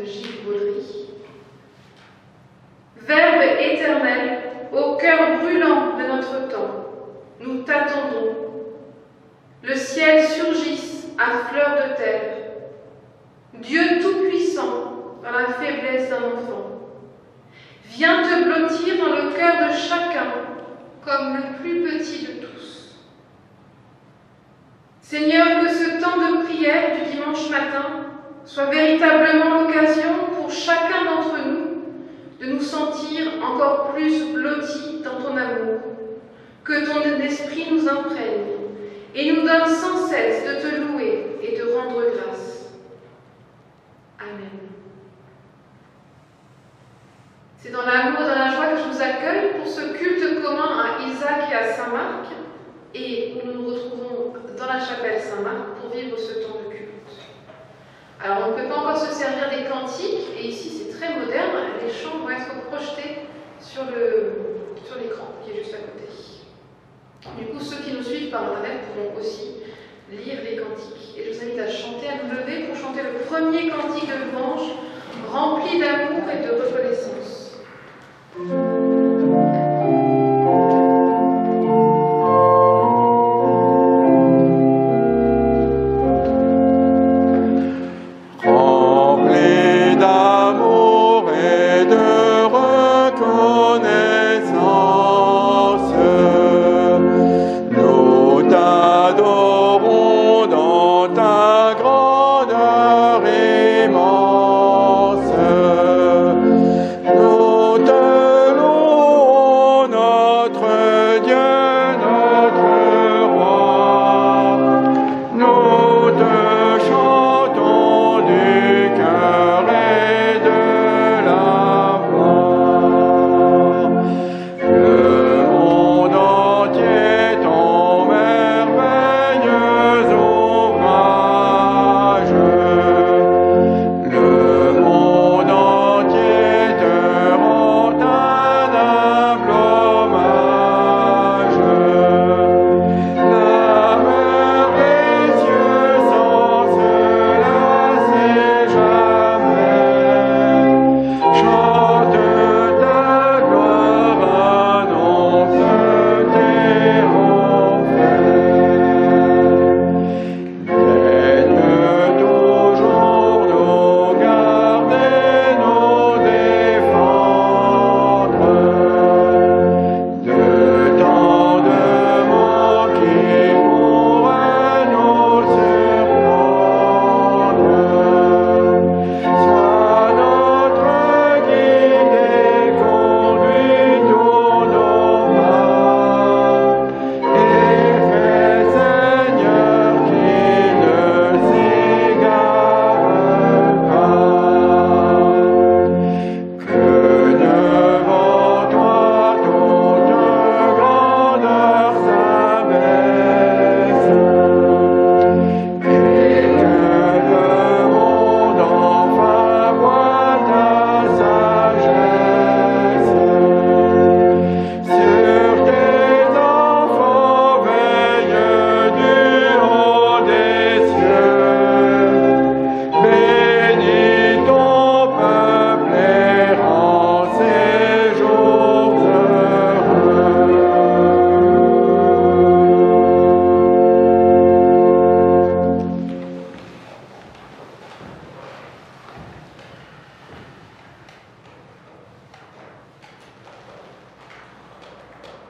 de Gilles Baudry. Verbe éternel, au cœur brûlant de notre temps, nous t'attendons. Le ciel surgisse à fleur de terre. Dieu tout-puissant dans la faiblesse d'un enfant, viens te blottir dans le cœur de chacun comme le plus petit de tous. Seigneur, que ce temps de prière du dimanche matin soit véritablement l'occasion pour chacun d'entre nous de nous sentir encore plus blottis dans ton amour, que ton esprit nous imprègne et nous donne sans cesse de te louer et de rendre grâce. Amen. C'est dans l'amour et dans la joie que je vous accueille pour ce culte commun à Isaac et à Saint-Marc, et où nous nous retrouvons dans la chapelle Saint-Marc pour vivre ce temps de culte. Alors on ne peut pas encore se servir des cantiques, et ici c'est très moderne, les chants vont être projetés sur l'écran qui est juste à côté. Du coup, ceux qui nous suivent par internet pourront aussi lire les cantiques. Et je vous invite à chanter, à nous lever pour chanter le premier cantique de louange, rempli d'amour et de reconnaissance.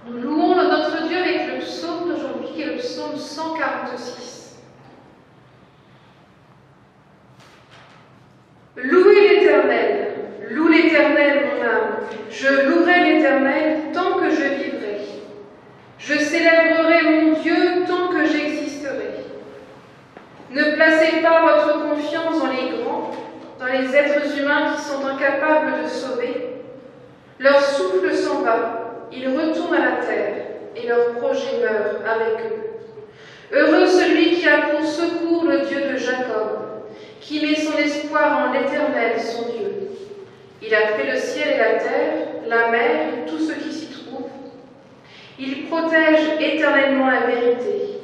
Nous louons notre Dieu avec le psaume d'aujourd'hui, qui est le psaume 146. Loue l'Éternel, mon âme. Je louerai l'Éternel tant que je vivrai. Je célébrerai mon Dieu tant que j'existerai. Ne placez pas votre confiance dans les grands, dans les êtres humains qui sont incapables de sauver. Leur souffle s'en va. Ils retournent à la terre, et leur projet meurt avec eux. Heureux celui qui a pour secours le Dieu de Jacob, qui met son espoir en l'Éternel, son Dieu. Il a fait le ciel et la terre, la mer et tout ce qui s'y trouve. Il protège éternellement la vérité.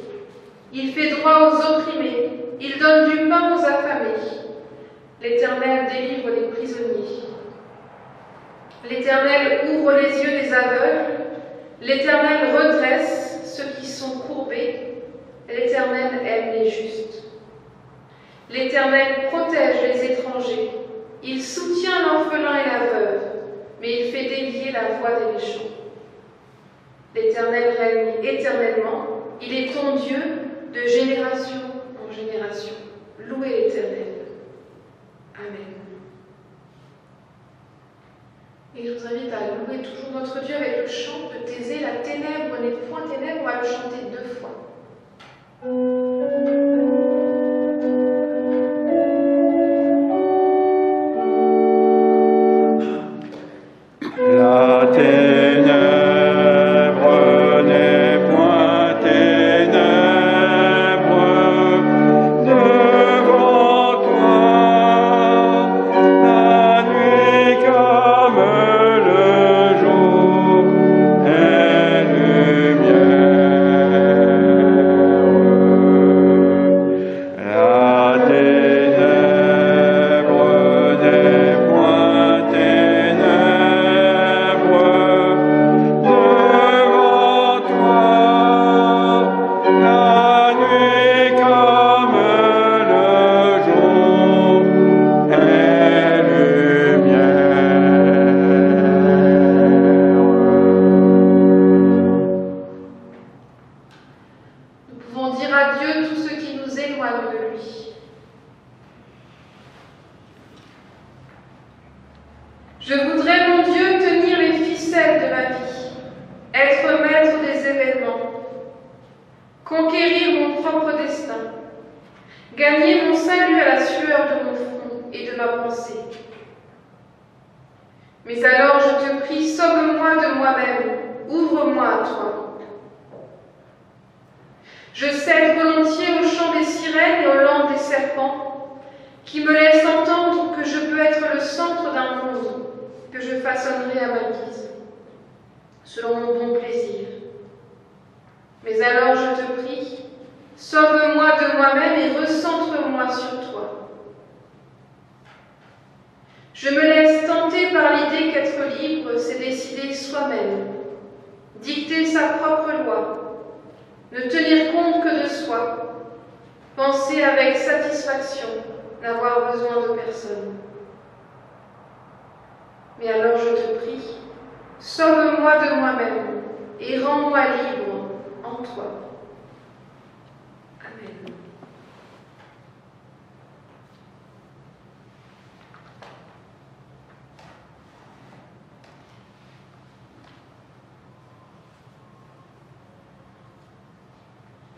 Il fait droit aux opprimés, il donne du pain aux affamés. L'Éternel délivre les L'Éternel ouvre les yeux des aveugles, l'Éternel redresse ceux qui sont courbés, l'Éternel aime les justes. L'Éternel protège les étrangers, il soutient l'orphelin et la veuve, mais il fait dévier la voie des méchants. L'Éternel règne éternellement, il est ton Dieu de génération en génération. Louez l'Éternel. Amen. Et je vous invite à louer toujours notre Dieu avec le chant de Thésée, la ténèbre n'est point ténèbres, on va le chanter 2 fois. La ténèbre n'est point ténèbre devant toi, la nuit comme le jour est lumière. La ténèbre n'est point ténèbre devant toi, la nuit comme le jour est lumière. Nous pouvons dire à Dieu tout ce qui nous éloigne de lui. Je voudrais, mon Dieu, tenir les ficelles de ma vie, être maître des événements, conquérir mon propre destin, gagner mon salut à la sueur de mon front et de ma pensée. Mais alors je te prie, sauve-moi de moi-même, ouvre-moi à toi. Je cède volontiers au chant des sirènes et aux langues des serpents, qui me laissent entendre que je peux être le centre d'un monde que je façonnerai à ma guise, selon mon bon plaisir. Mais alors je te prie, sauve-moi de moi-même et recentre-moi sur toi. Je me laisse tenter par l'idée qu'être libre, c'est décider soi-même, dicter sa propre loi, ne tenir compte que de soi, penser avec satisfaction, n'avoir besoin de personne. Mais alors je te prie, sauve-moi de moi-même et rends-moi libre en toi. Amen.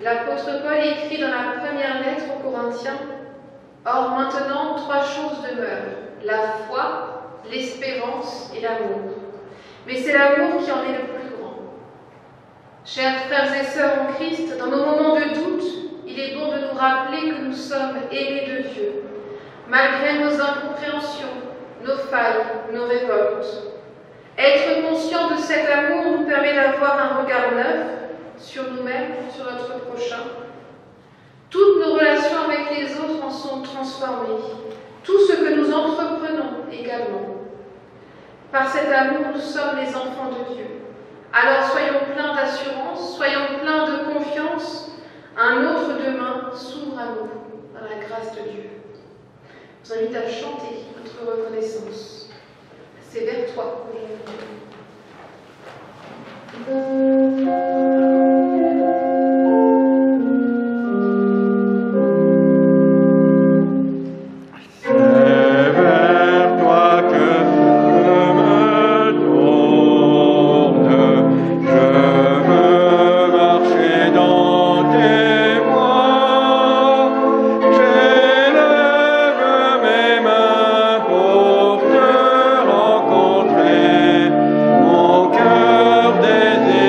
L'apôtre Paul écrit dans la première lettre aux Corinthiens: Or maintenant 3 choses demeurent, la foi, l'espérance et l'amour. Mais c'est l'amour qui en est le plus grand. Chers frères et sœurs en Christ, dans nos moments de doute, il est bon de nous rappeler que nous sommes aimés de Dieu, malgré nos incompréhensions, nos failles, nos révoltes. Être conscient de cet amour nous permet d'avoir un regard neuf sur nous-mêmes, sur notre prochain. Toutes nos relations avec les autres en sont transformées, tout ce que nous entreprenons également. Par cet amour, nous sommes les enfants de Dieu. Alors soyons pleins d'assurance, soyons pleins de confiance. Un autre demain s'ouvre à nous par la grâce de Dieu. Je vous invite à chanter notre reconnaissance. C'est vers toi que je Mon cœur désire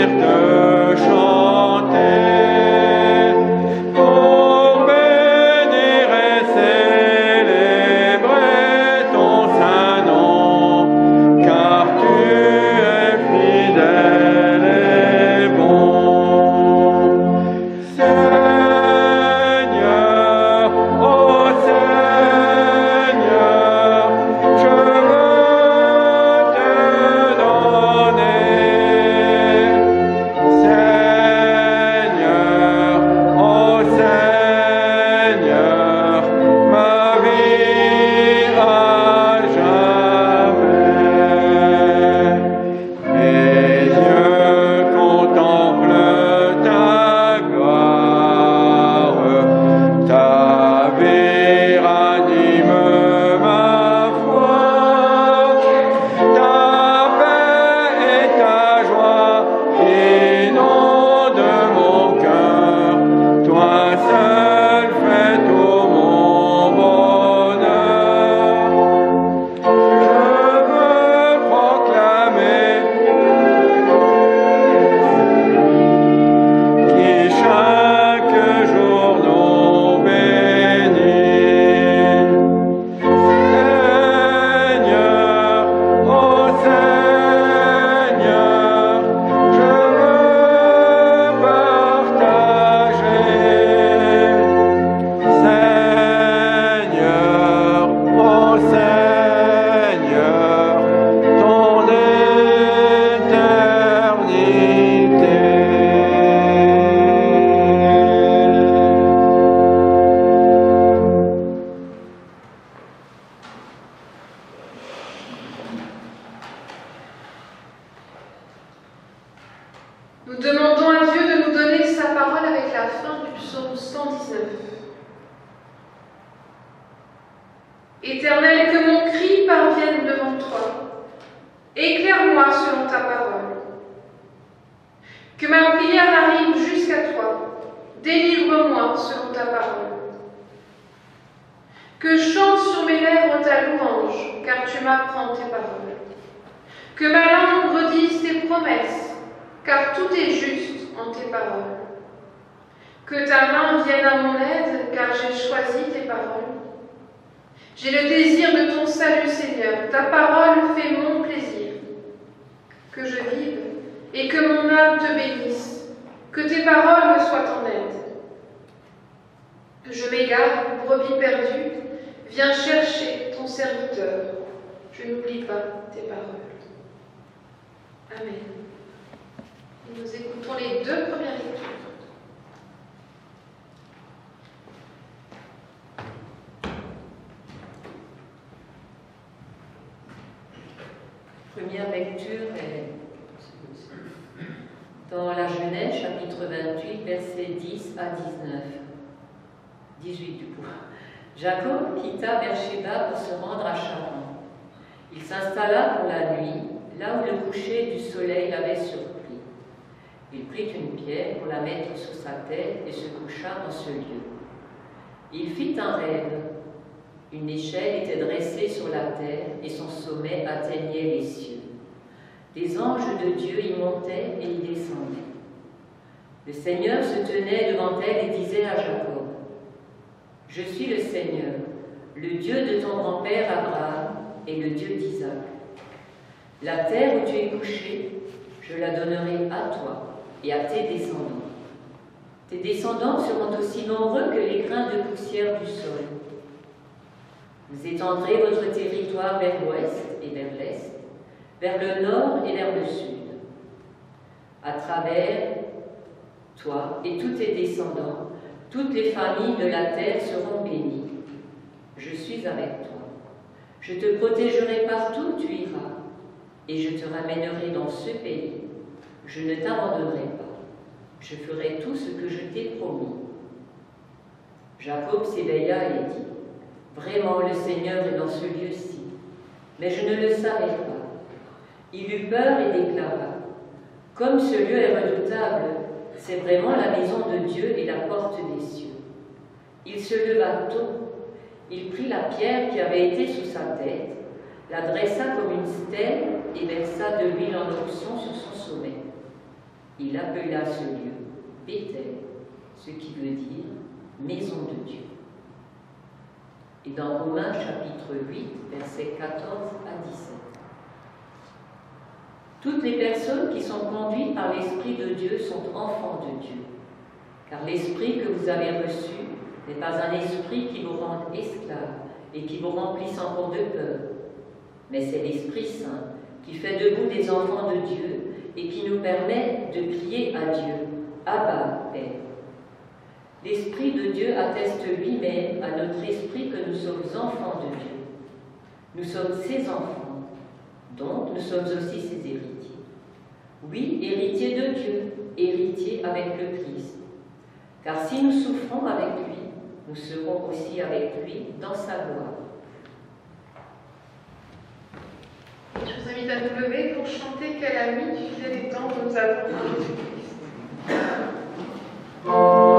Nous demandons à Dieu de nous donner sa parole avec la fin du psaume 119. Éternel, que mon cri parvienne devant toi. Éclaire-moi selon ta parole. Que ma prière arrive jusqu'à toi. Délivre-moi selon ta parole. Que chante sur mes lèvres ta louange, car tu m'apprends tes paroles. Que ma langue redise tes promesses, car tout est juste en tes paroles. Que ta main vienne à mon aide, car j'ai choisi tes paroles. J'ai le désir de ton salut, Seigneur. Ta parole fait mon plaisir. Que je vive et que mon âme te bénisse. Que tes paroles me soient en aide. Je m'égare, brebis perdue. Viens chercher ton serviteur. Je n'oublie pas tes paroles. Amen. Et nous écoutons les deux premières lectures. Première lecture est dans la Genèse, chapitre 28, versets 10 à 19. 18 du coup. Jacob quitta Beersheba pour se rendre à Charan. Il s'installa pour la nuit, là où le coucher du soleil l'avait surpris. Il prit une pierre pour la mettre sous sa tête et se coucha dans ce lieu. Il fit un rêve. Une échelle était dressée sur la terre et son sommet atteignait les cieux. Des anges de Dieu y montaient et y descendaient. Le Seigneur se tenait devant elle et disait à Jacob: « Je suis le Seigneur, le Dieu de ton grand-père Abraham et le Dieu d'Isaac. La terre où tu es couché, je la donnerai à toi et à tes descendants. Tes descendants seront aussi nombreux que les grains de poussière du sol. Vous étendrez votre territoire vers l'ouest et vers l'est, vers le nord et vers le sud. À travers toi et tous tes descendants, toutes les familles de la terre seront bénies. Je suis avec toi. Je te protégerai partout où tu iras, et je te ramènerai dans ce pays. Je ne t'abandonnerai pas. Je ferai tout ce que je t'ai promis. » Jacob s'éveilla et dit: « Vraiment, le Seigneur est dans ce lieu-ci. » Mais je ne le savais pas. Il eut peur et déclara: « Comme ce lieu est redoutable, c'est vraiment la maison de Dieu et la porte des cieux. » Il se leva tôt. Il prit la pierre qui avait été sous sa tête, la dressa comme une stèle et versa de l'huile en onction sur son sommet. Il appela ce lieu Béthel, ce qui veut dire maison de Dieu. Et dans Romains chapitre 8, versets 14 à 17. Toutes les personnes qui sont conduites par l'Esprit de Dieu sont enfants de Dieu, car l'Esprit que vous avez reçu n'est pas un esprit qui vous rende esclaves et qui vous remplisse encore de peur, mais c'est l'Esprit Saint qui fait de vous des enfants de Dieu et qui nous permet de crier à Dieu: Abba, Père. L'Esprit de Dieu atteste lui-même à notre esprit que nous sommes enfants de Dieu. Nous sommes ses enfants, donc nous sommes aussi ses héritiers. Oui, héritiers de Dieu, héritiers avec le Christ. Car si nous souffrons avec lui, nous serons aussi avec lui dans sa gloire. Je vous invite à nous lever pour chanter Quel ami du fil des temps que nous avons en Jésus-Christ. Oh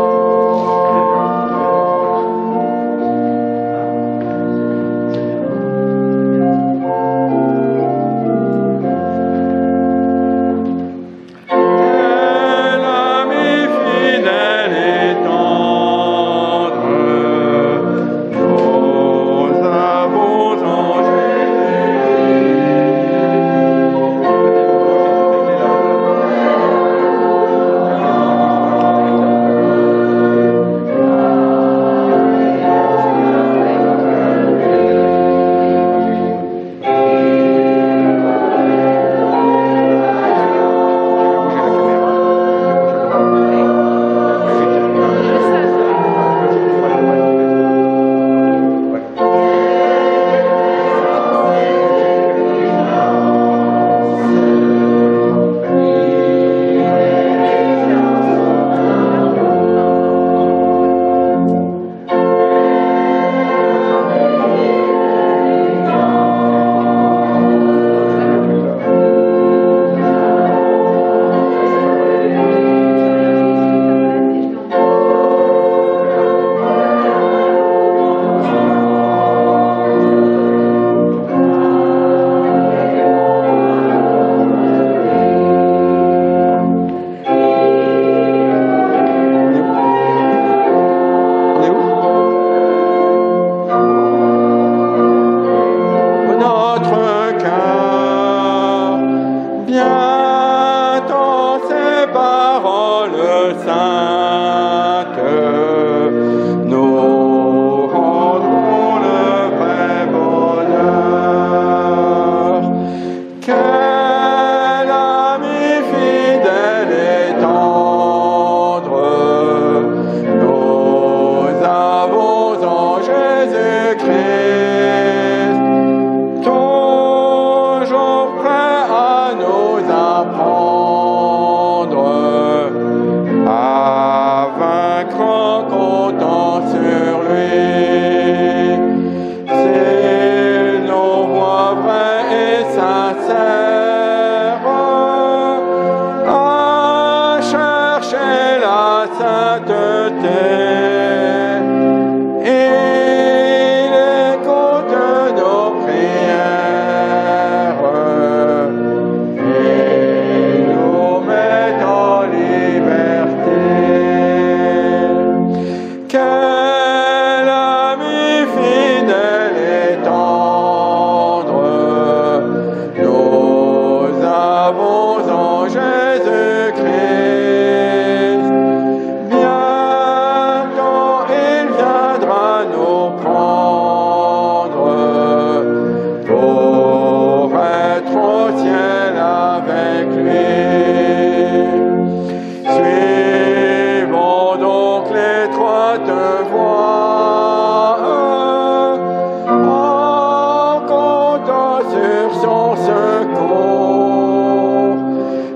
sur son secours.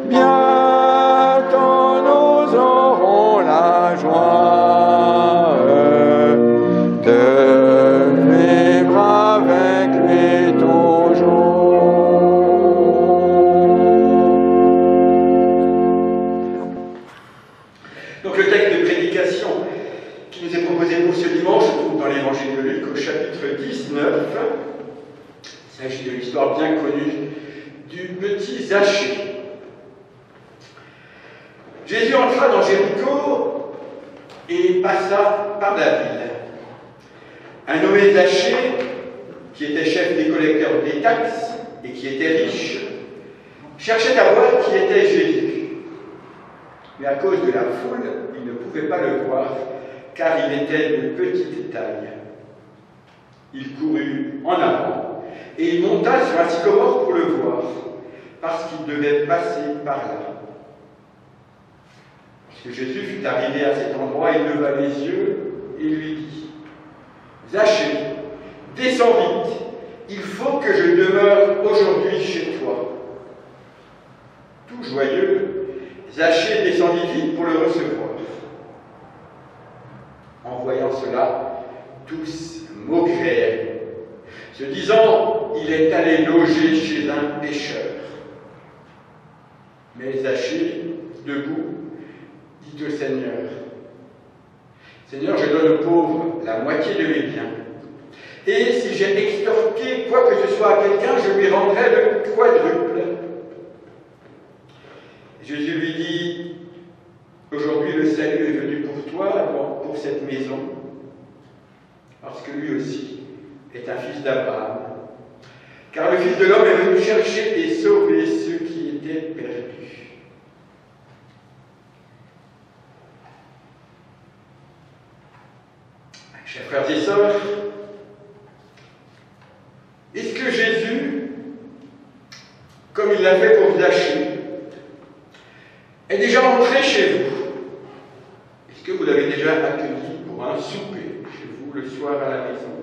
Bientôt nous aurons la joie de vivre avec lui toujours. Donc le texte de prédication qui nous est proposé pour ce dimanche se trouve dans l'évangile de Luc au chapitre 19. Il s'agit de l'histoire bien connue du petit Zachée. Jésus entra dans Jéricho et passa par la ville. Un nommé Zachée, qui était chef des collecteurs des taxes et qui était riche, cherchait à voir qui était Jésus. Mais à cause de la foule, il ne pouvait pas le voir, car il était de petite taille. Il courut en avant, et il monta sur un sycomore pour le voir, parce qu'il devait passer par là. Lorsque Jésus fut arrivé à cet endroit, il leva les yeux et lui dit : « Zachée, descends vite, il faut que je demeure aujourd'hui chez toi. » Tout joyeux, Zachée descendit vite pour le recevoir. En voyant cela, tous maugréèrent, se disant « Il est allé loger chez un pécheur. » Mais Zachée, debout, dit au Seigneur : « Seigneur, je donne aux pauvres la moitié de mes biens. Et si j'ai extorqué quoi que ce soit à quelqu'un, je lui rendrai le quadruple. » Jésus lui dit : « Aujourd'hui le salut est venu pour toi, pour cette maison, parce que lui aussi est un fils d'Abraham. Car le Fils de l'homme est venu chercher et sauver ceux qui étaient perdus. » Chers frères et sœurs, est-ce que Jésus, comme il l'a fait pour Zachée, est déjà entré chez vous? Est-ce que vous l'avez déjà accueilli pour un souper chez vous le soir à la maison?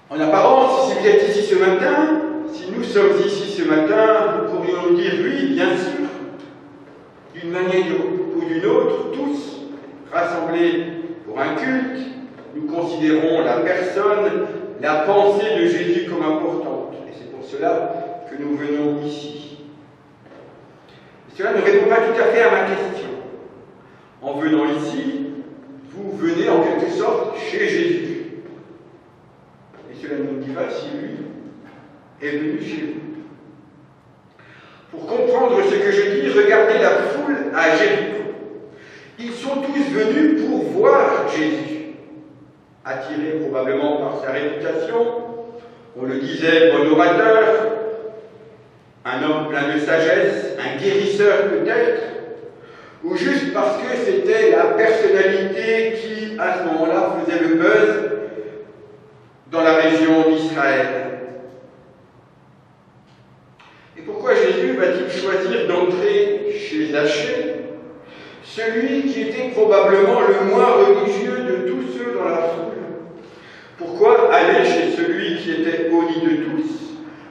En apparence, si vous êtes ici ce matin, si nous sommes ici ce matin, nous pourrions nous dire oui, bien sûr, d'une manière ou d'une autre, tous rassemblés pour un culte, nous considérons la personne, la pensée de Jésus comme importante. Et c'est pour cela que nous venons ici. Et cela ne répond pas tout à fait à ma question. En venant ici, vous venez en quelque sorte chez Jésus. Et cela nous dit pas si lui est venu chez vous. Pour comprendre ce que je dis, regardez la foule à Jéricho. Ils sont tous venus pour voir Jésus, attirés probablement par sa réputation. On le disait, bon orateur, un homme plein de sagesse, un guérisseur peut-être, ou juste parce que c'était la personnalité qui, à ce moment-là, faisait le buzz dans la région d'Israël. Et pourquoi Jésus va-t-il choisir d'entrer chez Zachée, celui qui était probablement le moins religieux de tous ceux dans la foule? Pourquoi aller chez celui qui était haï de tous,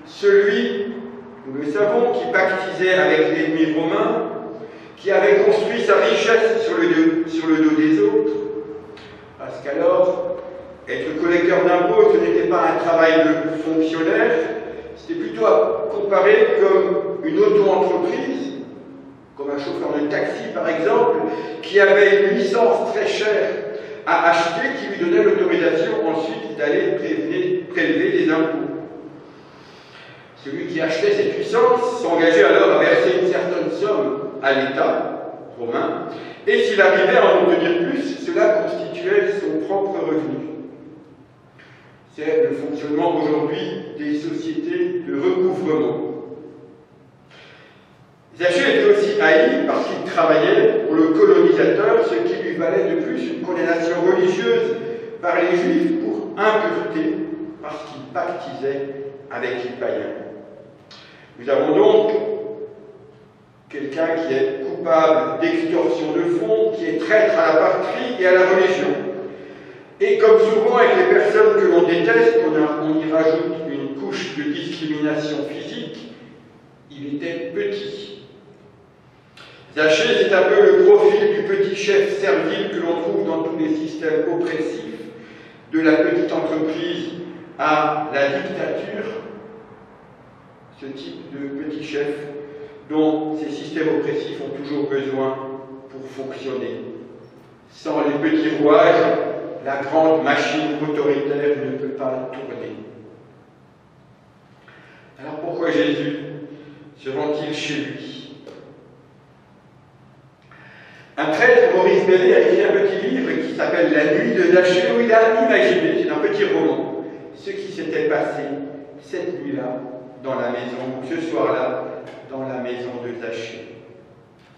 celui, nous le savons, qui pactisait avec l'ennemi romain, qui avait construit sa richesse sur le dos des autres? Parce qu'alors, être collecteur d'impôts, ce n'était pas un travail de fonctionnaire, c'était plutôt à comparer comme une auto-entreprise, comme un chauffeur de taxi par exemple, qui avait une licence très chère à acheter, qui lui donnait l'autorisation ensuite d'aller prélever des impôts. Celui qui achetait cette licence s'engageait alors à verser une certaine somme à l'État romain, et s'il arrivait à en obtenir plus, cela constituait son propre revenu. C'est le fonctionnement aujourd'hui des sociétés de recouvrement. Zachée était aussi haï parce qu'il travaillait pour le colonisateur, ce qui lui valait de plus une condamnation religieuse par les Juifs pour impureté, parce qu'il pactisait avec les païens. Nous avons donc quelqu'un qui est coupable d'extorsion de fonds, qui est traître à la patrie et à la religion. Et comme souvent avec les personnes que l'on déteste, on y rajoute une couche de discrimination physique, il était petit. Zachée, c'est un peu le profil du petit chef servile que l'on trouve dans tous les systèmes oppressifs, de la petite entreprise à la dictature, ce type de petit chef dont ces systèmes oppressifs ont toujours besoin pour fonctionner. Sans les petits rouages, la grande machine autoritaire ne peut pas tourner. Alors pourquoi Jésus se rend-il chez lui? Un prêtre, Maurice Bellet, a écrit un petit livre qui s'appelle La nuit de Zachée, où il a imaginé, c'est un petit roman, ce qui s'était passé cette nuit-là dans la maison, ce soir-là dans la maison de Zachée.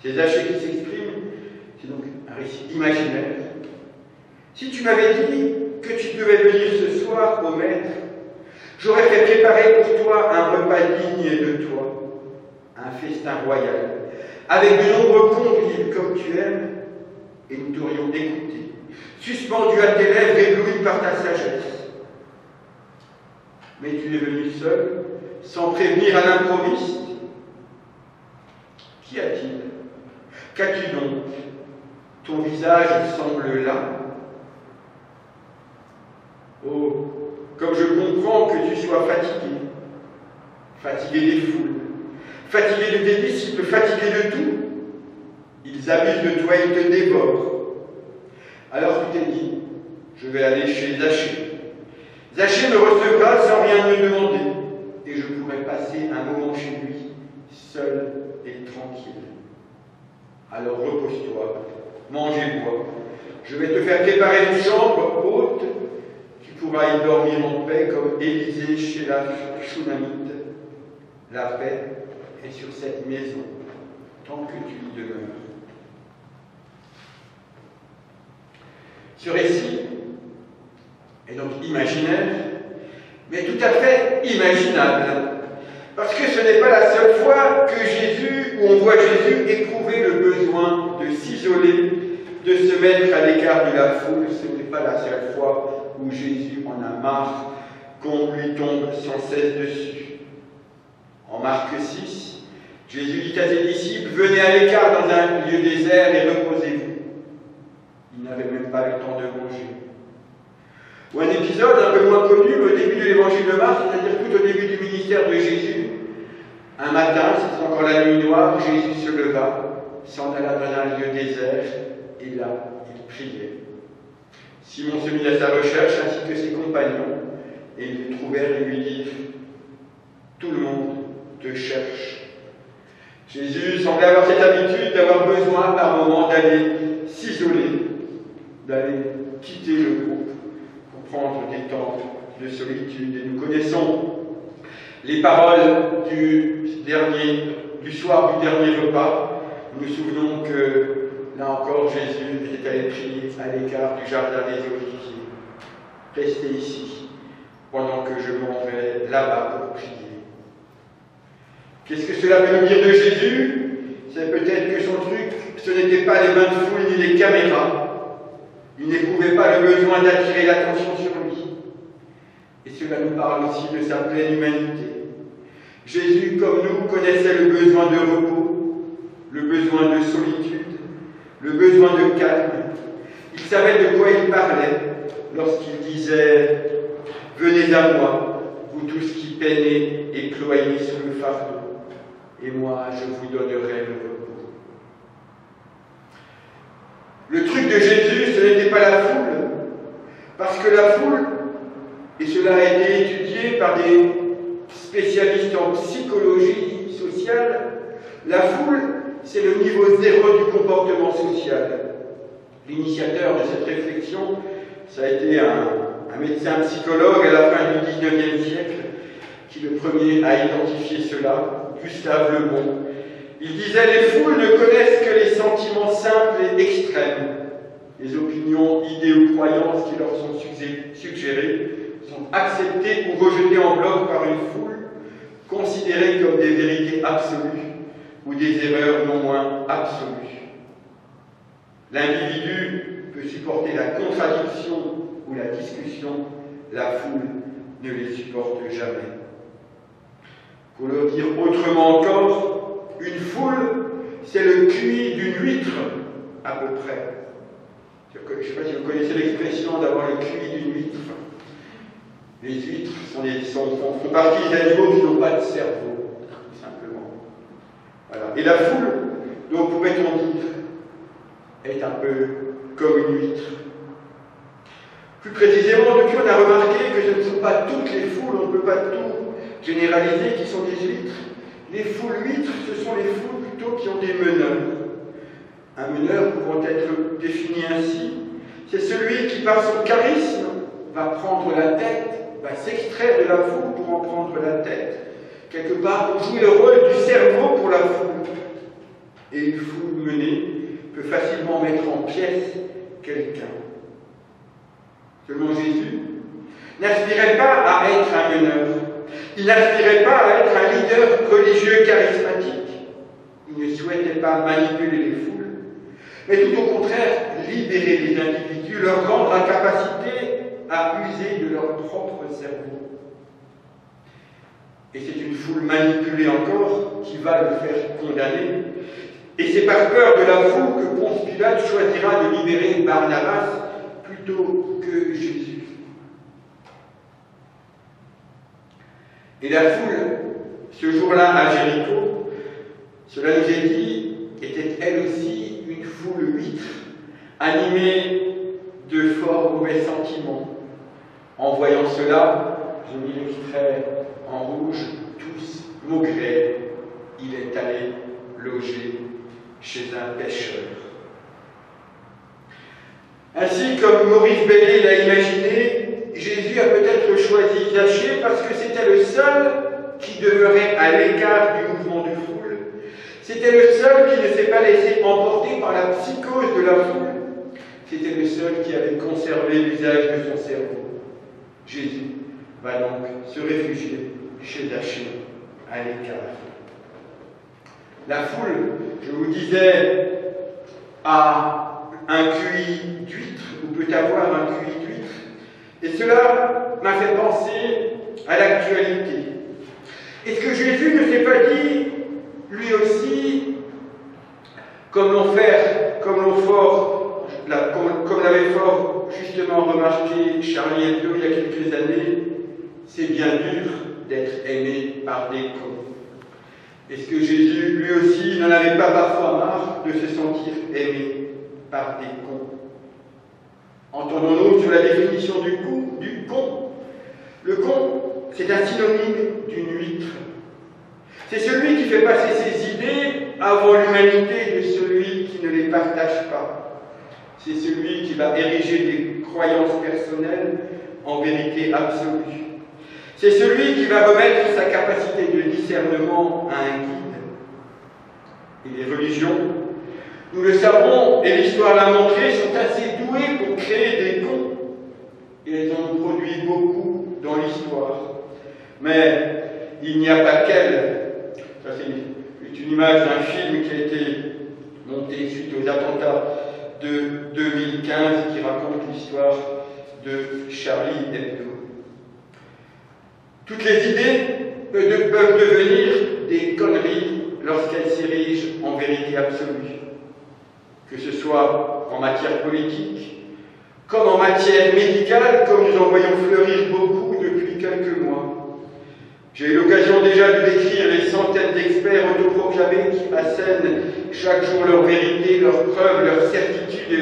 C'est Zachée qui s'exprime, c'est donc un récit imaginaire. Si tu m'avais dit que tu devais venir ce soir au maître, j'aurais fait préparer pour toi un repas digne de toi, un festin royal, avec de nombreux convives comme tu aimes, et nous t'aurions écouté, suspendu à tes lèvres, ébloui par ta sagesse. Mais tu es venu seul, sans prévenir à l'improviste. Qu'y a-t-il? Qu'as-tu donc? Ton visage semble là. Oh, comme je comprends que tu sois fatigué, fatigué des foules, fatigué de tes disciples, fatigué de tout. Ils abusent de toi, ils te dévorent. Alors tu t'es dit, je vais aller chez Zachée. Zachée me recevra sans rien me demander, et je pourrai passer un moment chez lui, seul et tranquille. Alors repose-toi, mange et bois. Je vais te faire préparer une chambre haute. Tu pourras y dormir en paix comme Élisée chez la Shunamite. La paix est sur cette maison, tant que tu y demeures. Ce récit est donc imaginaire, mais tout à fait imaginable. Parce que ce n'est pas la seule fois où on voit Jésus éprouver le besoin de s'isoler, de se mettre à l'écart de la foule. Ce n'est pas la seule fois où Jésus en a marre qu'on lui tombe sans cesse dessus. En Marc 6, Jésus dit à ses disciples, « Venez à l'écart dans un lieu désert et reposez-vous. » Il n'avait même pas le temps de manger. Ou un épisode un peu moins connu au début de l'évangile de Marc, c'est-à-dire tout au début du ministère de Jésus. Un matin, c'était encore la nuit noire, Jésus se leva, s'en alla dans un lieu désert, et là, il priait. Simon se mit à sa recherche, ainsi que ses compagnons, et ils le trouvèrent et lui dirent, « Tout le monde te cherche. » Jésus semblait avoir cette habitude d'avoir besoin par moment d'aller s'isoler, d'aller quitter le groupe pour prendre des temps de solitude. Et nous connaissons les paroles du soir du dernier repas. Nous nous souvenons que, là encore, Jésus était allé prier à l'écart du jardin des Oliviers. Restez ici, pendant que je m'en vais là-bas pour prier. Qu'est-ce que cela veut nous dire de Jésus? C'est peut-être que son truc, ce n'était pas les bains de foule ni les caméras. Il n'éprouvait pas le besoin d'attirer l'attention sur lui. Et cela nous parle aussi de sa pleine humanité. Jésus, comme nous, connaissait le besoin de repos, le besoin de solitude, le besoin de calme. Il savait de quoi il parlait lorsqu'il disait « Venez à moi, vous tous qui peinez et ployez sous le fardeau, et moi je vous donnerai le repos. » Le truc de Jésus, ce n'était pas la foule, parce que la foule, et cela a été étudié par des spécialistes en psychologie sociale, la foule, c'est le niveau zéro du comportement social. L'initiateur de cette réflexion, ça a été un médecin psychologue à la fin du XIXe siècle, qui le premier a identifié cela, Gustave Le Bon. Il disait « Les foules ne connaissent que les sentiments simples et extrêmes. Les opinions, idées ou croyances qui leur sont suggérées sont acceptées ou rejetées en bloc par une foule, considérées comme des vérités absolues ou des erreurs non moins absolues. L'individu peut supporter la contradiction ou la discussion, la foule ne les supporte jamais. Pour le dire autrement encore, une foule, c'est le QI d'une huître, à peu près. Je ne sais pas si vous connaissez l'expression d'avoir le QI d'une huître. Les huîtres font partie des animaux qui n'ont pas de cerveau, tout simplement. Voilà. Et la foule, donc pourrait-on dire, est un peu comme une huître. Plus précisément, depuis on a remarqué que ce ne sont pas toutes les foules, on ne peut pas tout généraliser, qui sont des huîtres. Les foules huîtres, ce sont les foules plutôt qui ont des meneurs. Un meneur pouvant être défini ainsi, c'est celui qui, par son charisme, va prendre la tête, va s'extraire de la foule pour en prendre la tête, quelque part pour jouer le rôle du cerveau pour la foule. Et une foule menée peut facilement mettre en pièces quelqu'un. Seulement Jésus n'aspirait pas à être un meneur. Il n'aspirait pas à être un leader religieux charismatique. Il ne souhaitait pas manipuler les foules, mais tout au contraire, libérer les individus, leur rendre la capacité à user de leur propre cerveau. Et c'est une foule manipulée encore qui va le faire condamner. Et c'est par peur de la foule que Ponce Pilate choisira de libérer Barnabas plutôt que Jésus. Et la foule, ce jour-là à Jéricho, cela nous est dit, était elle aussi une foule huître, animée de fort mauvais sentiments. En voyant cela, je m'illustrais en rouge, tous maugréaient. Il est allé loger chez un pêcheur. Ainsi, comme Maurice Bellet l'a imaginé, Jésus a peut-être choisi Zachée parce que c'était le seul qui demeurait à l'écart du mouvement de foule. C'était le seul qui ne s'est pas laissé emporter par la psychose de la foule. C'était le seul qui avait conservé l'usage de son cerveau. Jésus va donc se réfugier chez Zachée, à l'écart. La foule, je vous disais, a un QI d'huître, ou peut avoir un QI d'huître, et cela m'a fait penser à l'actualité. Est-ce que Jésus ne s'est pas dit, lui aussi, comme l'avait fort justement remarqué Charlie Hebdo il y a quelques années, c'est bien dur d'être aimé par des cons. Est-ce que Jésus, lui aussi, n'en avait pas parfois marre de se sentir aimé par des cons? Entendons-nous sur la définition du con. Le con, c'est un synonyme d'une huître. C'est celui qui fait passer ses idées avant l'humanité de celui qui ne les partage pas. C'est celui qui va ériger des croyances personnelles en vérité absolue. C'est celui qui va remettre sa capacité de discernement à un guide. Et les religions, nous le savons, et l'histoire l'a montré, sont assez douées pour créer des cons. Et elles en ont produit beaucoup dans l'histoire. Mais il n'y a pas qu'elles. Ça, c'est une image d'un film qui a été monté suite aux attentats de 2015 qui raconte l'histoire de Charlie Hebdo. Toutes les idées peuvent devenir des conneries lorsqu'elles s'érigent en vérité absolue. Que ce soit en matière politique, comme en matière médicale, comme nous en voyons fleurir beaucoup depuis quelques mois. J'ai eu l'occasion déjà de décrire les centaines d'experts autoproclamés qui assènent chaque jour leur vérité, leurs preuves, leurs certitudes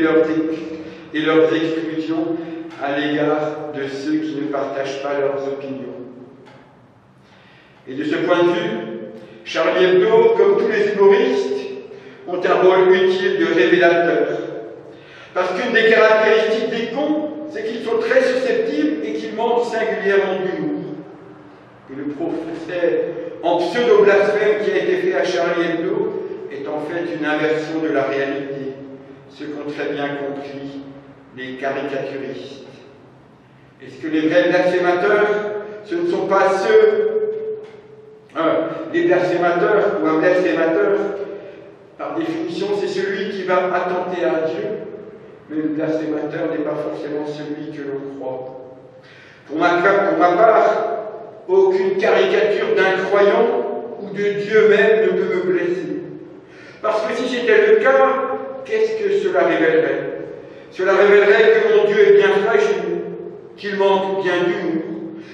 et leurs exclusions à l'égard de ceux qui ne partagent pas leurs opinions. Et de ce point de vue, Charlie Hebdo, comme tous les humoristes, ont un rôle utile de révélateur. Parce qu'une des caractéristiques des cons, c'est qu'ils sont très susceptibles et qu'ils manquent singulièrement d'humour. Et le procès en pseudo-blasphème qui a été fait à Charlie Hebdo est en fait une inversion de la réalité, ce qu'ont très bien compris les caricaturistes. Est-ce que les vrais blasphémateurs, ce ne sont pas ceux... les blasphémateurs, ou un blasphémateur, par définition, c'est celui qui va attenter à Dieu, mais le blasphémateur n'est pas forcément celui que l'on croit. Pour ma part, aucune caricature d'un croyant ou de Dieu même ne peut me blesser. Parce que si c'était le cas, qu'est-ce que cela révélerait? Cela révélerait que mon Dieu est bien fragile, qu'il manque bien d'humour,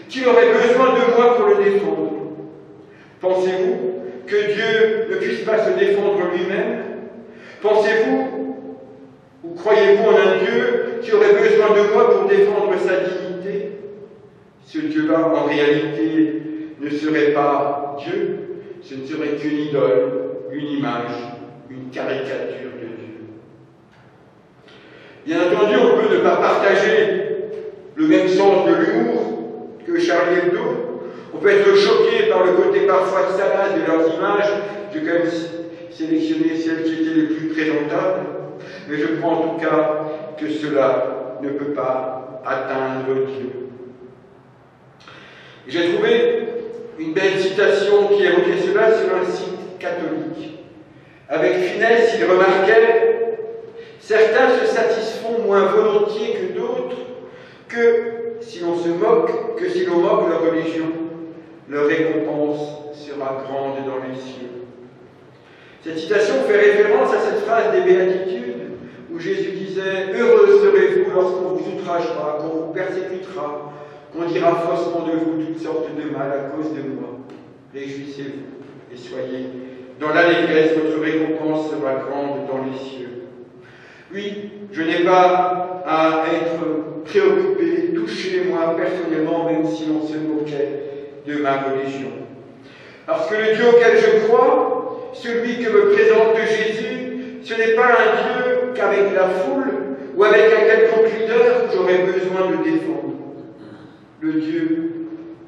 qu'il aurait besoin de moi pour le défendre. Pensez-vous que Dieu ne puisse pas se défendre lui-même? Pensez-vous ou croyez-vous en un Dieu qui aurait besoin de moi pour défendre sa dignité? Ce Dieu-là, en réalité, ne serait pas Dieu, ce ne serait qu'une idole, une image, une caricature de Dieu. Bien entendu, on peut ne pas partager le même sens de l'humour que Charlie Hebdo. On peut être choqué par le côté parfois salade de leurs images. J'ai quand même sélectionné celles qui étaient les plus présentables. Mais je crois en tout cas que cela ne peut pas atteindre Dieu. J'ai trouvé une belle citation qui évoquait cela sur un site catholique. Avec finesse, il remarquait « Certains se satisfont moins volontiers que d'autres que si l'on moque leur religion. Leur récompense sera grande dans les cieux. » Cette citation fait référence à cette phrase des Béatitudes où Jésus disait « Heureux serez-vous lorsqu'on vous outragera, qu'on vous persécutera, qu'on dira faussement de vous toutes sortes de mal à cause de moi. Réjouissez-vous et soyez dans l'allégresse, votre récompense sera grande dans les cieux. » Oui, je n'ai pas à être préoccupé, touché, moi, personnellement, même si l'on se moquait de ma religion. Parce que le Dieu auquel je crois, celui que me présente Jésus, ce n'est pas un Dieu qu'avec la foule ou avec un quelconque leader j'aurais besoin de défendre. Le Dieu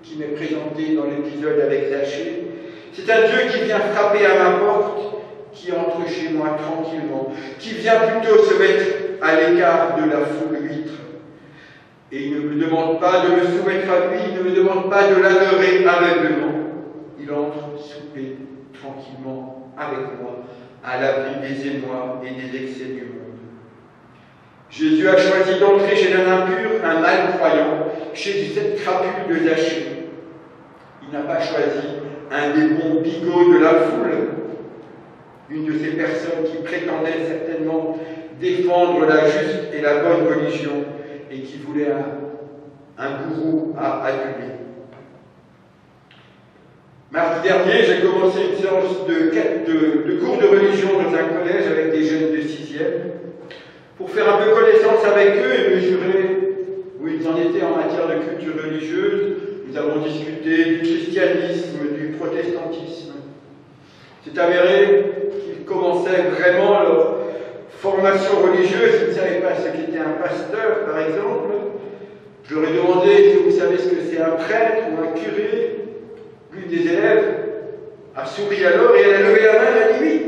qui m'est présenté dans l'épisode avec Zachée, c'est un Dieu qui vient frapper à ma porte, qui entre chez moi tranquillement, qui vient plutôt se mettre à l'écart de la foule huître. Et il ne me demande pas de me soumettre à lui, il ne me demande pas de l'adorer aveuglement. Il entre souper tranquillement avec moi, à l'abri des émois et des excès du monde. Jésus a choisi d'entrer chez un impur, un malcroyant, chez cette crapule de Zachée. Il n'a pas choisi un des bons bigots de la foule, une de ces personnes qui prétendaient certainement défendre la juste et la bonne religion et qui voulaient un gourou à aduler. Mardi dernier, j'ai commencé une séance de cours de religion dans un collège avec des jeunes de 6e pour faire un peu connaissance avec eux et mesurer où ils en étaient en matière de culture religieuse. Nous avons discuté du christianisme, du protestantisme. C'est avéré qu'ils commençaient vraiment leur formation religieuse, ils ne savaient pas ce qu'était un pasteur, par exemple. Je leur ai demandé, est-ce que vous savez ce que c'est un prêtre ou un curé? L'une des élèves a souri alors et elle a levé la main et a dit oui,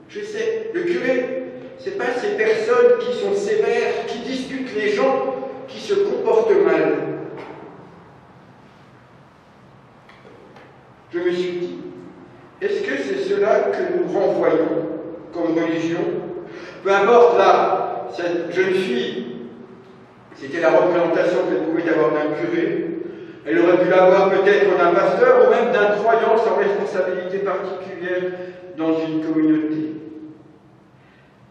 je sais, le curé, c'est pas ces personnes qui sont sévères, qui disputent les gens, qui se comportent mal. Je me suis dit, est-ce que c'est cela que nous renvoyons comme religion? Peu importe là, cette jeune fille, c'était la représentation qu'elle pouvait avoir d'un curé. Elle aurait pu l'avoir peut-être d'un pasteur ou même d'un croyant sans responsabilité particulière dans une communauté.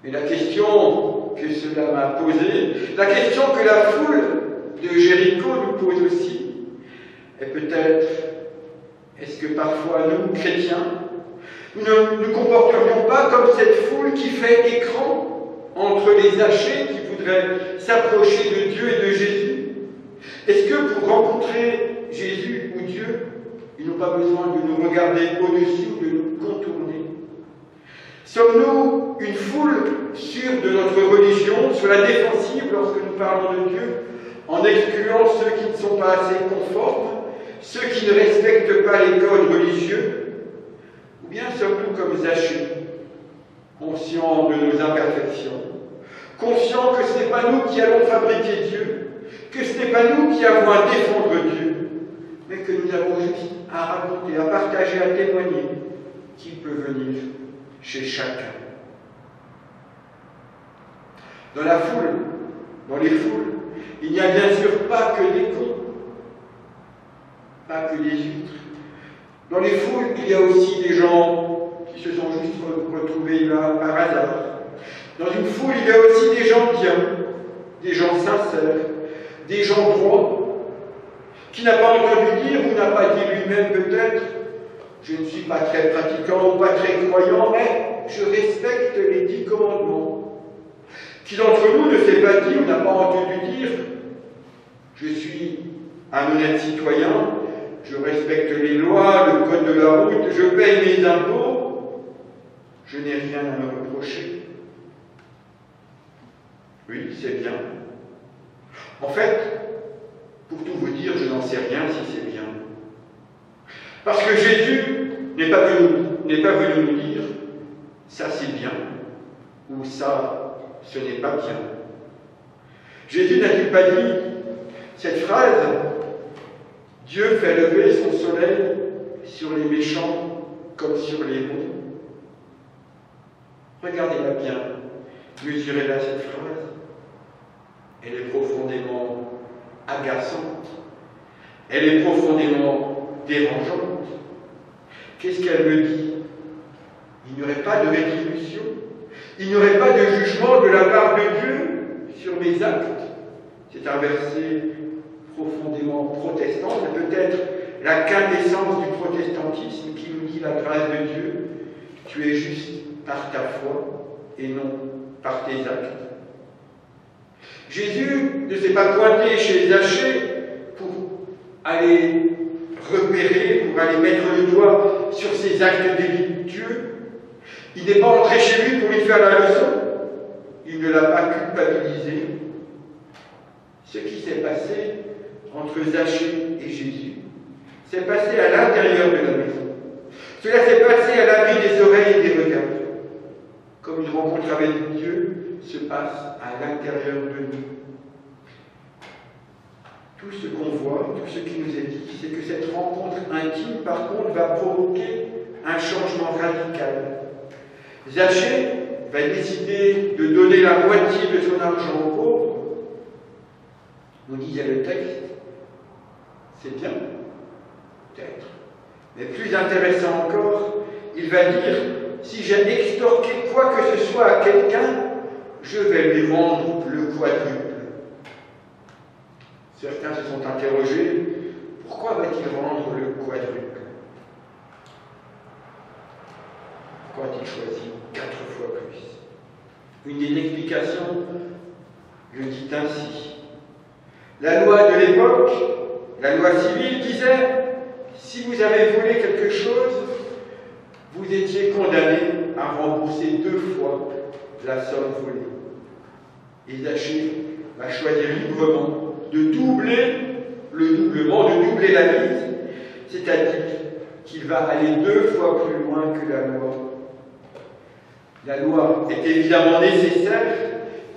Mais la question que cela m'a posée, la question que la foule de Jéricho nous pose aussi, est peut-être, est-ce que parfois nous, chrétiens, nous ne nous comporterions pas comme cette foule qui fait écran entre les Zachées qui voudraient s'approcher de Dieu et de Jésus? Est-ce que pour rencontrer Jésus ou Dieu, ils n'ont pas besoin de nous regarder au-dessus ou de nous contourner? Sommes-nous une foule sûre de notre religion, sur la défensive lorsque nous parlons de Dieu, en excluant ceux qui ne sont pas assez conformes, ceux qui ne respectent pas les codes religieux? Ou bien sommes-nous comme Zachée, conscients de nos imperfections, conscients que ce n'est pas nous qui allons fabriquer Dieu, que ce n'est pas nous qui avons à défendre Dieu, mais que nous avons juste à raconter, à partager, à témoigner qu'il peut venir chez chacun. Dans la foule, dans les foules, il n'y a bien sûr pas que des cons, pas que des huîtres. Dans les foules, il y a aussi des gens qui se sont juste retrouvés là par hasard. Dans une foule, il y a aussi des gens bien, des gens sincères, des gens droits, qui n'a pas entendu dire ou n'a pas dit lui-même peut-être « Je ne suis pas très pratiquant ou pas très croyant, mais je respecte les 10 commandements ». Qui d'entre nous ne s'est pas dit ou n'a pas entendu dire « Je suis un honnête citoyen, je respecte les lois, le code de la route, je paye mes impôts, je n'ai rien à me reprocher ». Oui, c'est bien. En fait, pour tout vous dire, je n'en sais rien si c'est bien. Parce que Jésus n'est pas venu nous dire « ça c'est bien » ou « ça, ce n'est pas bien ». Jésus n'a-t-il pas dit cette phrase « Dieu fait lever son soleil sur les méchants comme sur les bons ». Regardez-la bien, mesurez-la cette phrase. Elle est profondément agaçante. Elle est profondément dérangeante. Qu'est-ce qu'elle me dit? Il n'y aurait pas de rétribution. Il n'y aurait pas de jugement de la part de Dieu sur mes actes. C'est un verset profondément protestant, c'est peut-être la quintessence du protestantisme qui nous dit la grâce de Dieu. Tu es juste par ta foi et non par tes actes. Jésus ne s'est pas pointé chez Zachée pour aller repérer, pour aller mettre le doigt sur ses actes délictueux. Il n'est pas entré chez lui pour lui faire la leçon. Il ne l'a pas culpabilisé. Ce qui s'est passé entre Zachée et Jésus s'est passé à l'intérieur de la maison. Cela s'est passé à l'abri des oreilles et des regards. Comme une rencontre avec Dieu se passe à l'intérieur de nous. Tout ce qu'on voit, tout ce qui nous est dit, c'est que cette rencontre intime, par contre, va provoquer un changement radical. Zachée va décider de donner la moitié de son argent aux pauvres. Nous disait le texte, c'est bien, peut-être. Mais plus intéressant encore, il va dire, si j'ai extorqué quoi que ce soit à quelqu'un, je vais lui rendre le quadruple. Certains se sont interrogés, pourquoi va-t-il rendre le quadruple? Pourquoi a-t-il choisi 4 fois plus? Une des explications le dit ainsi. La loi de l'époque, la loi civile, disait si vous avez volé quelque chose, vous étiez condamné à rembourser 2 fois la somme volée. Et Zachée va choisir librement de doubler le doublement, de doubler la mise, c'est-à-dire qu'il va aller 2 fois plus loin que la loi. La loi est évidemment nécessaire,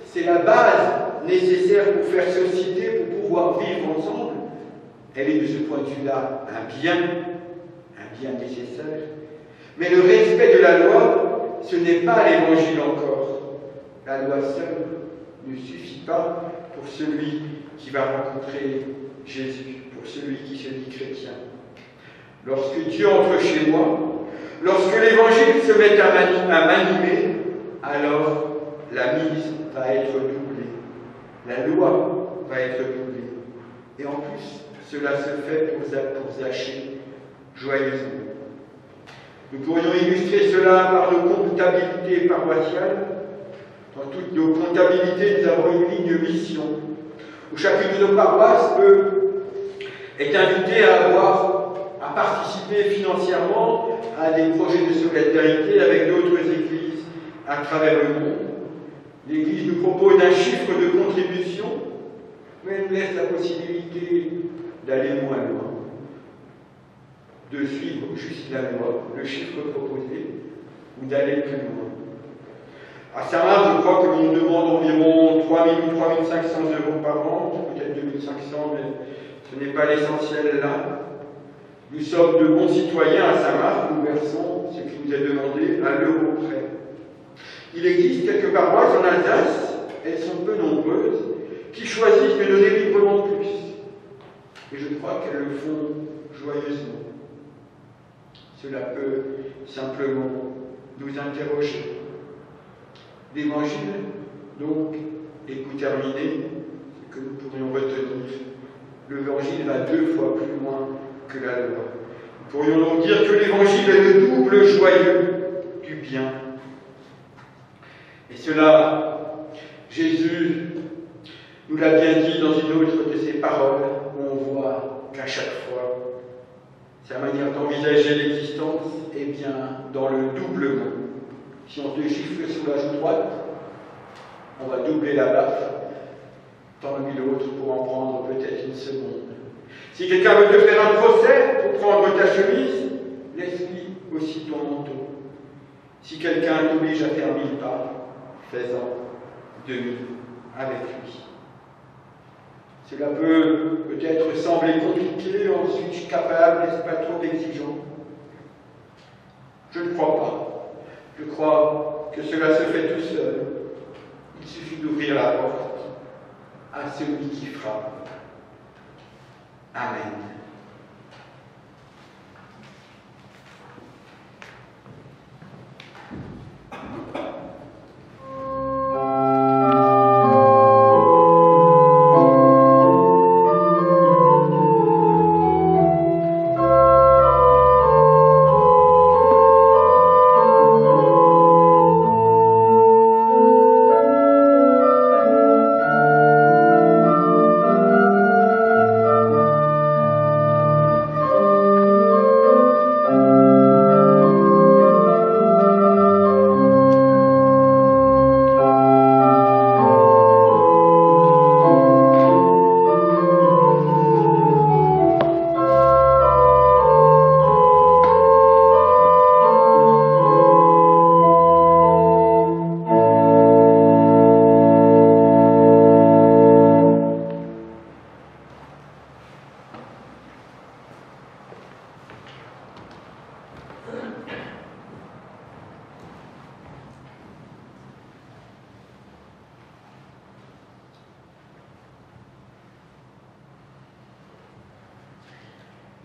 c'est la base nécessaire pour faire société, pour pouvoir vivre ensemble. Elle est de ce point de vue-là un bien nécessaire. Mais le respect de la loi, ce n'est pas l'évangile encore. La loi seule ne suffit pas pour celui qui va rencontrer Jésus, pour celui qui se dit chrétien. Lorsque Dieu entre chez moi, lorsque l'évangile se met à m'animer, alors la mise va être doublée. La loi va être doublée. Et en plus, cela se fait pour Zachée joyeusement. Nous pourrions illustrer cela par nos comptabilités paroissiales. Dans toutes nos comptabilités, nous avons une ligne mission, où chacune de nos paroisses est invitée à participer financièrement à des projets de solidarité avec d'autres églises à travers le monde. L'Église nous propose un chiffre de contribution, mais elle nous laisse la possibilité d'aller moins loin, de suivre juste la loi, le chiffre proposé, ou d'aller plus loin. À Saint-Marc, je crois que l'on demande environ 3 000 ou 3 500 euros par an, peut-être 2 500, mais ce n'est pas l'essentiel là. Nous sommes de bons citoyens à Saint-Marc, nous versons ce qui nous est demandé à l'euro près. Il existe quelques paroisses en Alsace elles sont peu nombreuses, qui choisissent de donner librement plus. Et je crois qu'elles le font joyeusement. Cela peut simplement nous interroger. L'Évangile, donc, est pour terminer, ce que nous pourrions retenir. L'Évangile va 2 fois plus loin que la loi. Nous pourrions donc dire que l'Évangile est le double joyeux du bien. Et cela, Jésus nous l'a bien dit dans une autre de ses paroles, où on voit qu'à chaque fois, sa manière d'envisager l'existence est bien dans le doublement. Si on te gifle sous la joue droite, on va doubler la baffe, tandis l'autre pour en prendre peut-être une seconde. Si quelqu'un veut te faire un procès pour prendre ta chemise, laisse-lui aussi ton manteau. Si quelqu'un t'oblige à faire 1000 pas, fais-en 2000 avec lui. Cela peut peut-être sembler compliqué, ensuite capable, n'est-ce pas trop exigeant? Je ne crois pas. Je crois que cela se fait tout seul. Il suffit d'ouvrir la porte à celui qui frappe. Amen.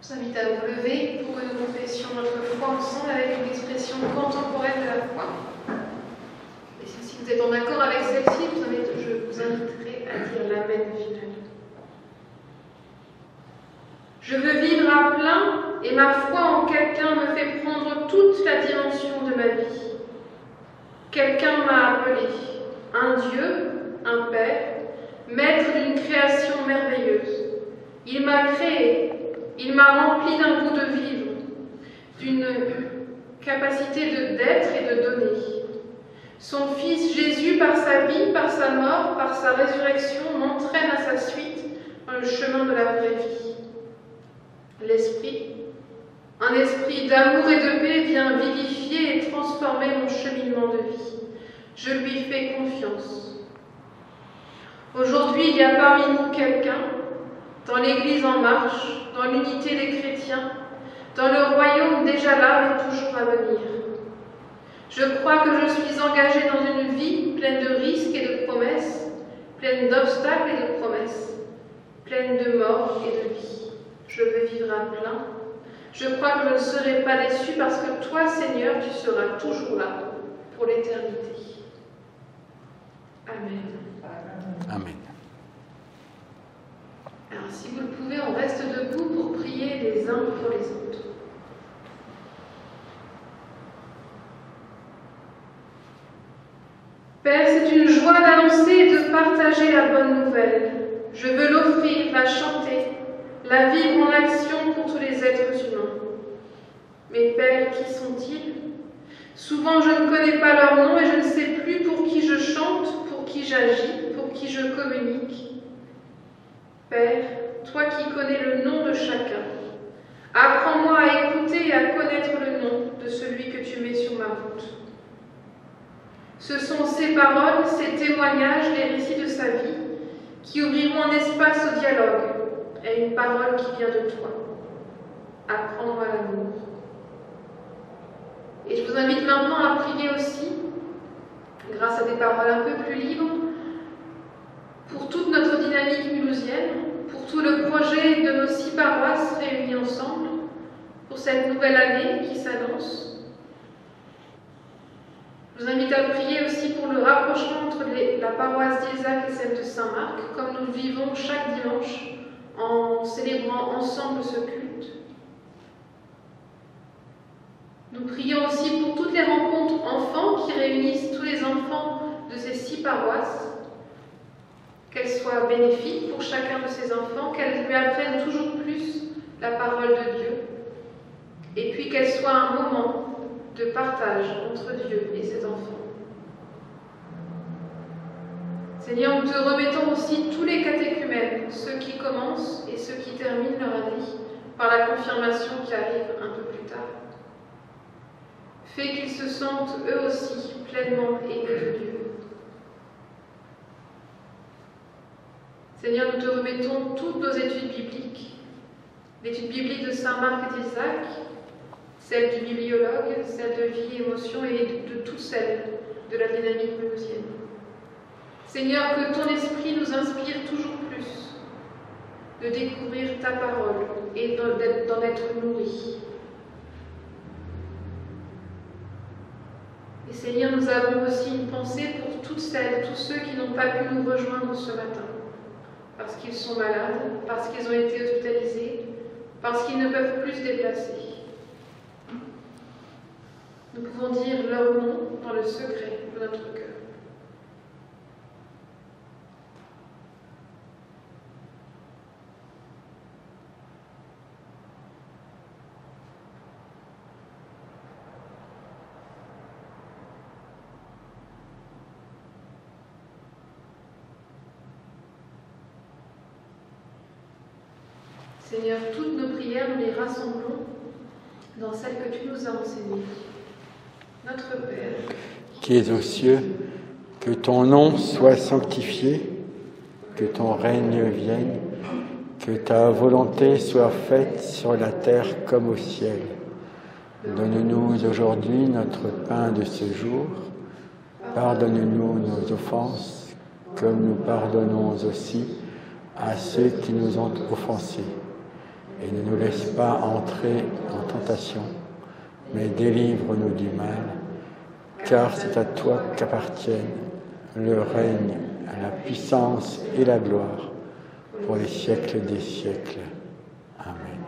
Je vous invite à vous lever pour que nous confessions notre foi ensemble avec une expression contemporaine de la foi. Et si vous êtes en accord avec celle-ci, je vous inviterai à dire l'Amen final. Je veux vivre à plein et ma foi en quelqu'un me fait prendre toute la dimension de ma vie. Quelqu'un m'a appelé, un Dieu, un Père, maître d'une création merveilleuse. Il m'a créé. Il m'a rempli d'un goût de vivre, d'une capacité d'être et de donner. Son Fils Jésus, par sa vie, par sa mort, par sa résurrection, m'entraîne à sa suite dans le chemin de la vraie vie. L'Esprit, un esprit d'amour et de paix, vient vivifier et transformer mon cheminement de vie. Je lui fais confiance. Aujourd'hui, il y a parmi nous quelqu'un, dans l'Église en marche, dans l'unité des chrétiens, dans le royaume déjà là mais toujours à venir. Je crois que je suis engagée dans une vie pleine de risques et de promesses, pleine d'obstacles et de promesses, pleine de mort et de vie. Je veux vivre à plein. Je crois que je ne serai pas déçue parce que toi, Seigneur, tu seras toujours là pour l'éternité. Amen. Amen. Alors, si vous le pouvez, on reste debout pour prier les uns pour les autres. Père, c'est une joie d'annoncer et de partager la bonne nouvelle. Je veux l'offrir, la chanter, la vivre en action pour tous les êtres humains. Mais Père, qui sont-ils? Souvent, je ne connais pas leur nom et je ne sais plus pour qui je chante, pour qui j'agis, pour qui je communique. Père, toi qui connais le nom de chacun, apprends-moi à écouter et à connaître le nom de celui que tu mets sur ma route. Ce sont ces paroles, ces témoignages, les récits de sa vie qui ouvriront un espace au dialogue et une parole qui vient de toi. Apprendre à l'amour. Et je vous invite maintenant à prier aussi, grâce à des paroles un peu plus libres, pour toute notre dynamique mulhousienne, pour tout le projet de nos 6 paroisses réunies ensemble, pour cette nouvelle année qui s'annonce. Je vous invite à prier aussi pour le rapprochement entre la paroisse d'Ilzac et celle de Saint-Marc, comme nous le vivons chaque dimanche en célébrant ensemble ce culte. Nous prions aussi pour toutes les rencontres enfants qui réunissent tous les enfants de ces 6 paroisses, qu'elles soient bénéfiques pour chacun de ces enfants, qu'elles lui apprennent toujours plus la parole de Dieu, et puis qu'elles soient un moment de partage entre Dieu et ses enfants. Seigneur, nous te remettons aussi tous les catéchumènes, ceux qui commencent et ceux qui terminent leur année, par la confirmation qui arrive un peu plus tard. Fais qu'ils se sentent eux aussi pleinement aimés de Dieu. Seigneur, nous te remettons toutes nos études bibliques, l'étude biblique de Saint Marc et d'Isaac, celle du bibliologue, celle de vie et émotion et de toutes celles de la dynamique mulhousienne. Seigneur, que ton esprit nous inspire toujours plus de découvrir ta parole et d'en être nourris. Et Seigneur, nous avons aussi une pensée pour toutes celles, tous ceux qui n'ont pas pu nous rejoindre ce matin, parce qu'ils sont malades, parce qu'ils ont été hospitalisés, parce qu'ils ne peuvent plus se déplacer. Nous pouvons dire leur nom dans le secret de notre cœur. Seigneur, toutes nos prières, nous les rassemblons dans celle que tu nous as enseignée. Notre Père, qui es aux cieux, que ton nom soit sanctifié, que ton règne vienne, que ta volonté soit faite sur la terre comme au ciel. Donne-nous aujourd'hui notre pain de ce jour. Pardonne-nous nos offenses, comme nous pardonnons aussi à ceux qui nous ont offensés. Et ne nous laisse pas entrer en tentation, mais délivre-nous du mal, car c'est à toi qu'appartiennent le règne, la puissance et la gloire pour les siècles des siècles. Amen.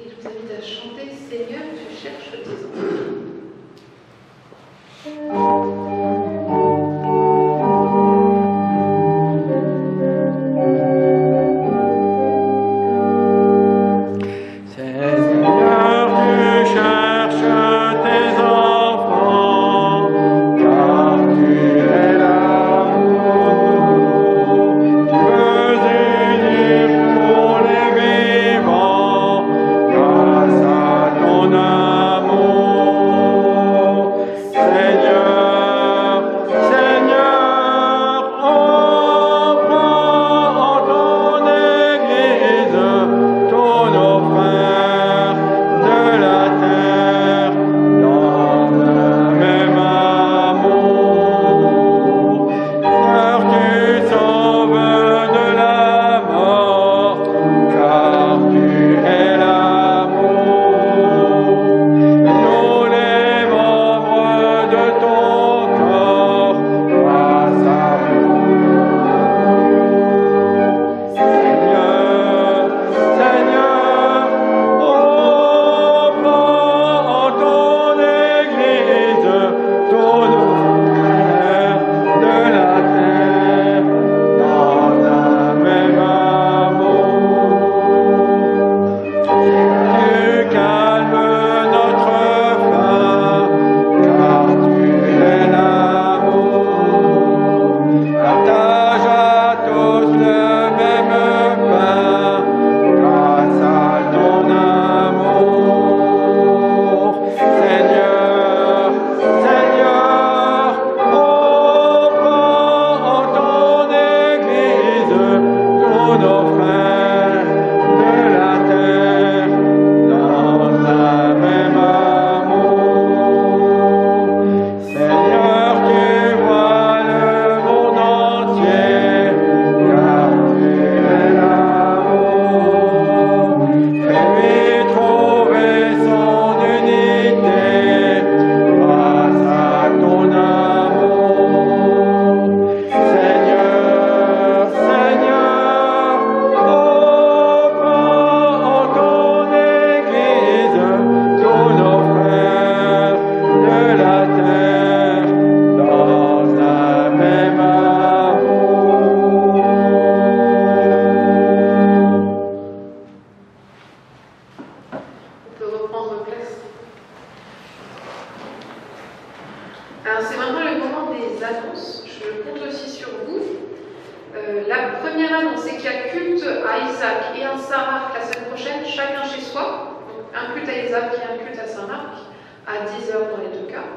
Et je vous invite à chanter « Seigneur, tu cherches tes enfants ». Seigneur, maintenant le moment des annonces. Je compte aussi sur vous. La première annonce, c'est qu'il y a culte à Isaac et à Saint-Marc la semaine prochaine, chacun chez soi. Donc, un culte à Isaac et un culte à Saint-Marc, à 10h dans les deux cas.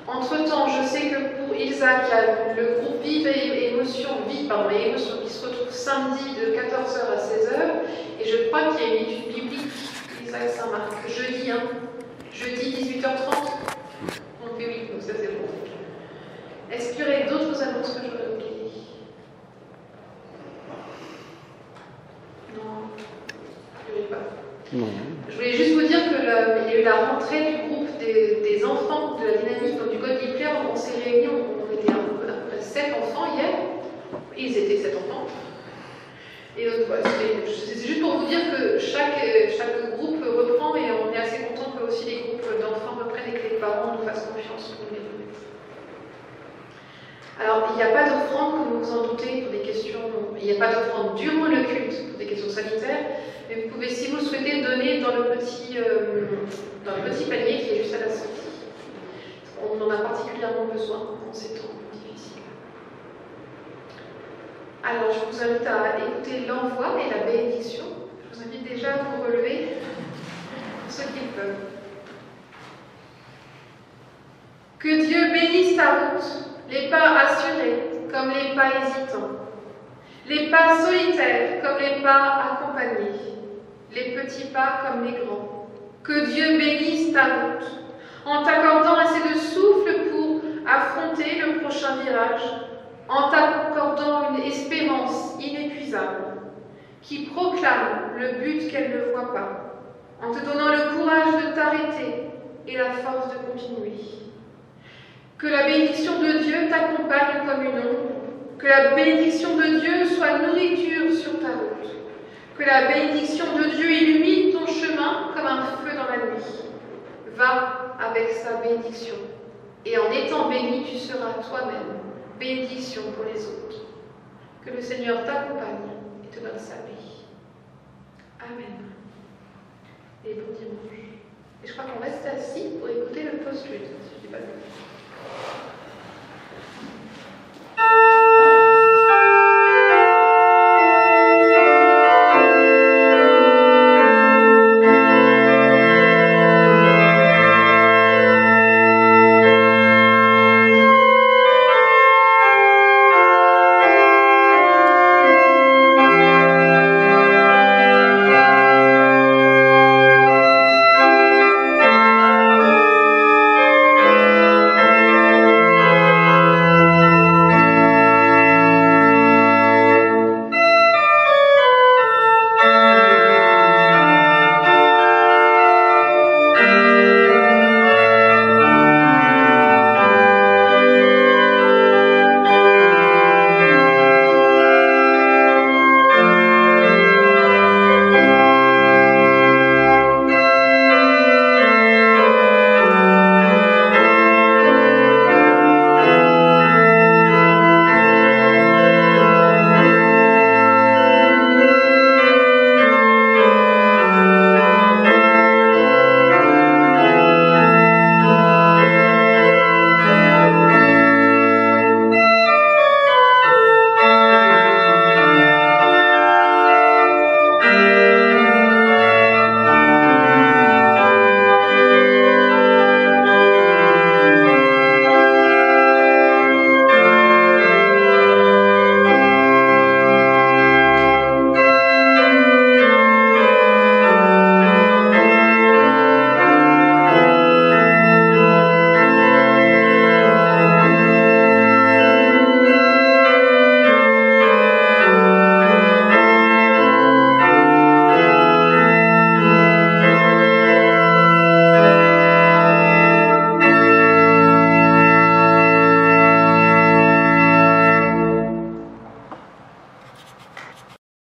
Entre-temps, je sais que pour Isaac, il y a le groupe Vive et Émotion, qui se retrouve samedi de 14h à 16h. Et je crois qu'il y a une étude biblique Isaac Saint-Marc, jeudi 18h30. Donc oui, donc ça c'est bon. Est-ce qu'il y aurait d'autres annonces que j'aurais oubliées? Non, je ne pas. Non. Je voulais juste vous dire qu'il y a eu la rentrée du groupe des enfants de la dynamique, donc du Godly Player. On s'est réunis, on était à peu près 7 enfants hier. Ils étaient 7 enfants. Et donc voilà, c'est juste pour vous dire que chaque groupe reprend et on est assez content que aussi les groupes d'enfants reprennent et que les parents nous fassent confiance pour les remettre. Alors, il n'y a pas d'offrande, comme vous vous en doutez, pour des questions. Il n'y a pas d'offrande durant le culte pour des questions sanitaires, mais vous pouvez, si vous le souhaitez, donner dans le petit panier qui est juste à la sortie. On en a particulièrement besoin en ces temps difficiles. Alors, je vous invite à écouter l'envoi et la bénédiction. Je vous invite déjà à vous relever pour ceux qui le peuvent. Que Dieu bénisse ta route, les pas assurés comme les pas hésitants, les pas solitaires comme les pas accompagnés, les petits pas comme les grands. Que Dieu bénisse ta route, en t'accordant assez de souffle pour affronter le prochain virage, en t'accordant une espérance inépuisable, qui proclame le but qu'elle ne voit pas, en te donnant le courage de t'arrêter et la force de continuer. Que la bénédiction de Dieu t'accompagne comme une ombre, que la bénédiction de Dieu soit nourriture sur ta route, que la bénédiction de Dieu illumine ton chemin comme un feu dans la nuit. Va avec sa bénédiction, et en étant béni, tu seras toi-même bénédiction pour les autres. Que le Seigneur t'accompagne et te donne sa paix. Amen. Et bon dimanche. Et je crois qu'on reste assis pour écouter le post-lude, si je ne dis pas de bêtises.